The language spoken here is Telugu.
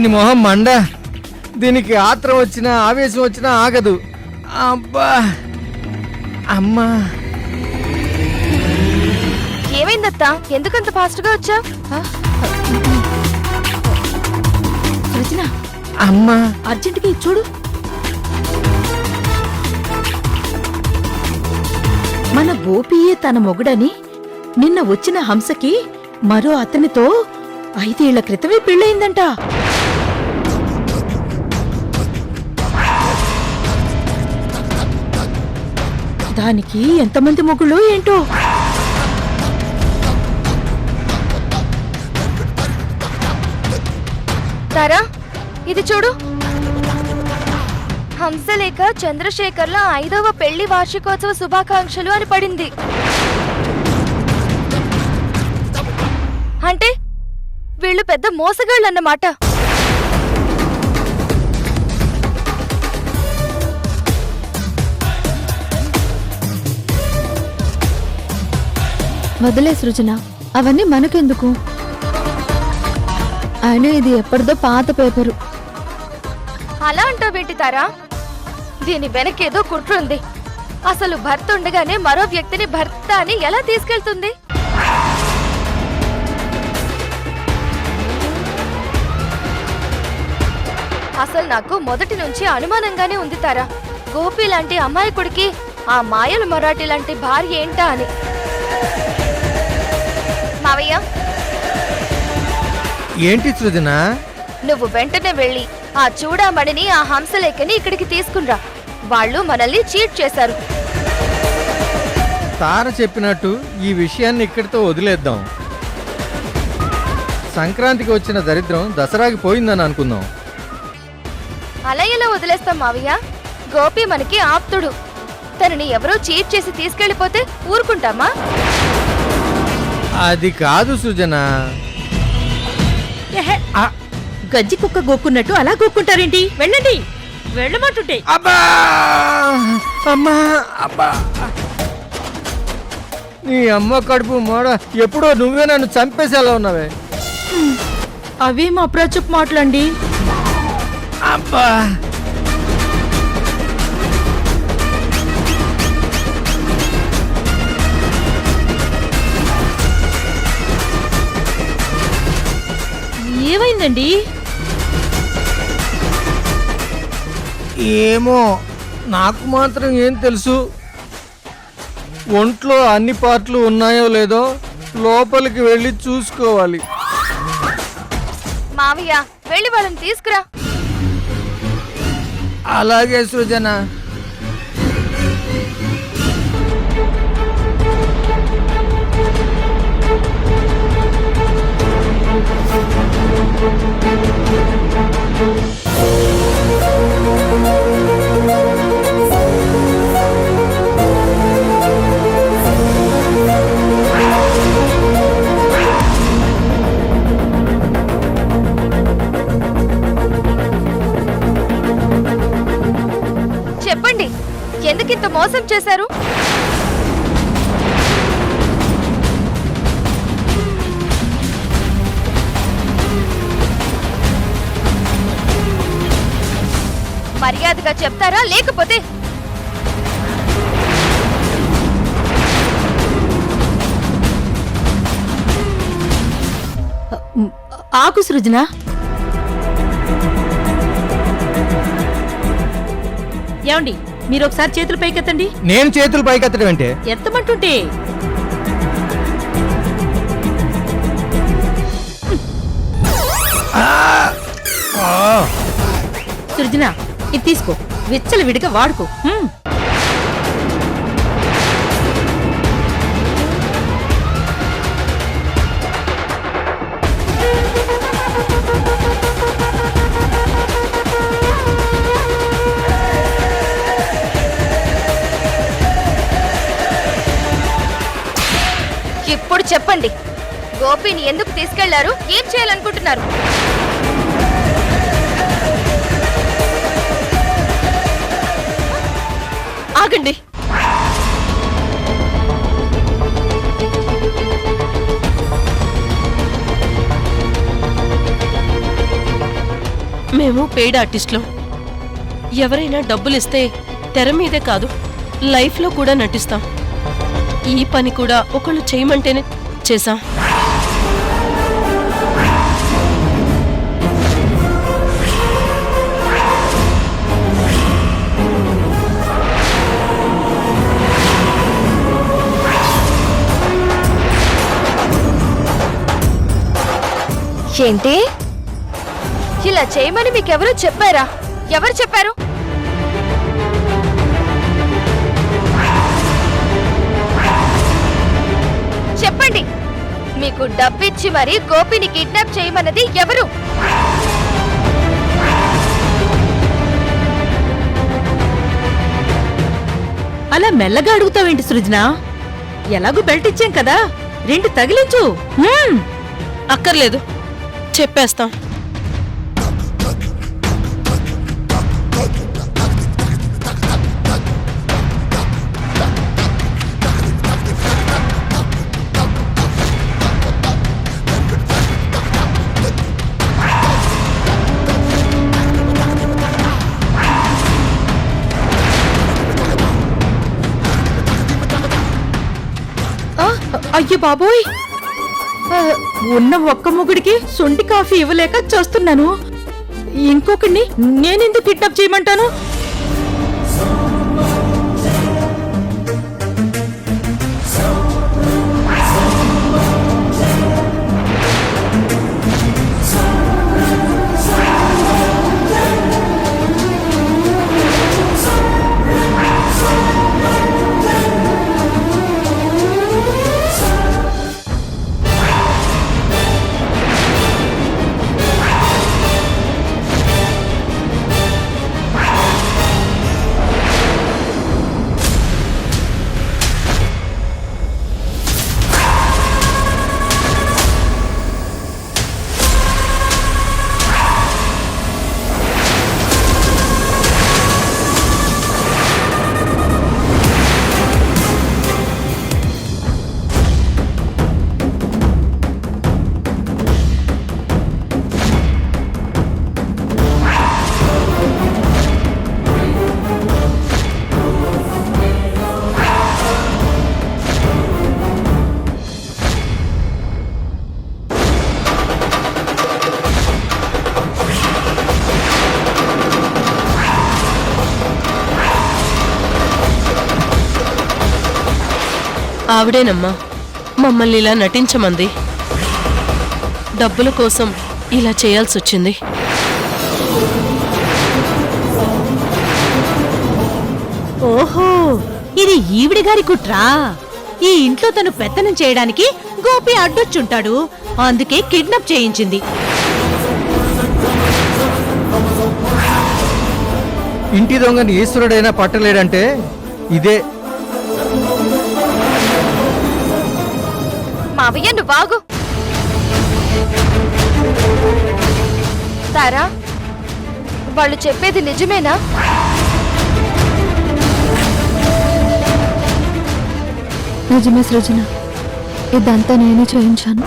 దీని మొహం మండ. దీనికి ఆత్రం వచ్చినా ఆవేశం వచ్చినా ఆగదు. అబ్బా అమ్మా. ఏమైందత్తా? ఎందుకంత ఫాస్ట్ గా వచ్చా? సృజన, అమ్మా అర్జెంటుగా ఇది చూడు. మన గోపియే తన మొగుడని నిన్న వచ్చిన హంసకి మరో అతనితో 5 ఏళ్ల క్రితమే పెళ్ళయిందంట. దానికి ఎంతమంది మొగుళ్ళు ఏంటో. తారా, ఇది చూడు. హంసలేఖ చంద్రశేఖర్ల 5వ పెళ్లి వార్షికోత్సవ శుభాకాంక్షలు అని పడింది. అంటే వీళ్ళు పెద్ద మోసగాళ్ళన్నమాట. వదిలే సృజన, అవన్నీ మనకెందుకు? ఆయన ఇది ఎప్పటిదో పాత పేపరు. అలా అంటావేంటి తారా? దీని వెనకేదో కుట్రుంది. అసలు భర్త ఉండగానే మరో వ్యక్తిని భర్త అని ఎలా తీసుకెళ్తుంది? అసలు నాకు మొదటి నుంచి అనుమానంగానే ఉంది తారా. గోపి లాంటి అమాయకుడికి ఆ మాయలు మరాఠీ లాంటి భార్య ఏంటా అని. మావయ్య, ఏంటి సృజన? నువ్వు వెంటనే వెళ్ళి ఆ చూడామణిని ఆ హంసలేఖని ఇక్కడికి తీసుకునిరా. వాళ్ళు మనల్ని చీట్ చేశారు. తార చెప్పినట్టు ఈ విషయాన్ని ఇక్కడితో వదిలేద్దాం. సంక్రాంతికి వచ్చిన దరిద్రం దసరాకి పోయిందని అనుకుందాం. అలా ఎలా వదిలేస్తాం మావయ్య? గోపి మనకి ఆప్తుడు. తనని ఎవరో చీట్ చేసి తీసుకెళ్లిపోతే ఊరుకుంటామా? అది కాదు సృజన. గజ్జి కుక్క గోక్కున్నట్టు అలా గోక్కుంటారేంటి? వెళ్ళండి, వెళ్ళమంటుంటే. అబ్బా అమ్మా అబ్బా. నీ అమ్మ కడుపు మోడ. ఎప్పుడో నువ్వే నన్ను చంపేసేలా ఉన్నావే. అవేం అప్రాచపు మాటలండి. అబ్బా ఏమైందండి? ఏమో, నాకు మాత్రం ఏం తెలుసు. ఒంట్లో అన్ని పార్ట్లు ఉన్నాయో లేదో లోపలికి వెళ్ళి చూసుకోవాలి. మావయ్య, వెళ్ళి వాళ్ళని తీసుకురా. అలాగే సృజన. చెప్పండి, ఎందుకింత మోసం చేశారు? మర్యాదగా చెప్తారా, లేకపోతే? ఆకు సృజన. ఏమండి, మీరు ఒకసారి చేతులు పైకెత్తండి. నేను చేతులు పైకెత్తడం అంటే? ఎత్తమంటుంటే. సృజన, ఇది తీసుకో, విచ్చలు విడిగా వాడుకో. ఇప్పుడు చెప్పండి, గోపిని ఎందుకు తీసుకెళ్లారు? ఏం చేయాలనుకుంటున్నారు? ఆగండి. మేము పెయిడ్ ఆర్టిస్టులం. ఎవరైనా డబ్బులిస్తే తెర మీదే కాదు లైఫ్లో కూడా నటిస్తాం. ఈ పని కూడా ఒకళ్ళు చేయమంటేనే చేశాం. ఏంటి ఇలా చేయమని మీకెవరు చెప్పారా? ఎవరు చెప్పారు? చెప్పండి. మీకు డబ్బిచ్చి మరి గోపిని కిడ్నాప్ చేయమన్నది ఎవరు? అలా మెల్లగా అడుగుతావేంటి సృజన? ఎలాగూ బెల్ట్ ఇచ్చాం కదా, 2 తగిలించు. అక్కర్లేదు, చెప్పేస్తాం. అయ్యో బాబోయ్, ఉన్న ఒక్క మొగుడికి సొంటి కాఫీ ఇవ్వలేక చేస్తున్నాను. ఇంకొకడిని నేనెందుకు కిడ్నాప్ చేయమంటాను? ఆవిడేనమ్మా మమ్మల్ని ఇలా నటించమంది. డబ్బుల కోసం ఇలా చేయాల్సొచ్చింది. ఓహో, ఇది ఈవిడి గారి కుట్రా. ఈ ఇంట్లో తను పెత్తనం చేయడానికి గోపి అడ్డొచ్చుంటాడు, అందుకే కిడ్నాప్ చేయించింది. ఇంటి దొంగని ఈశ్వరుడైనా పట్టలేడంటే ఇదే. మావయ్య నువ్వాగు. తారా, వాళ్ళు చెప్పేది నిజమేనా? నిజమే సృజన, ఇదంతా నేనే చేయించాను.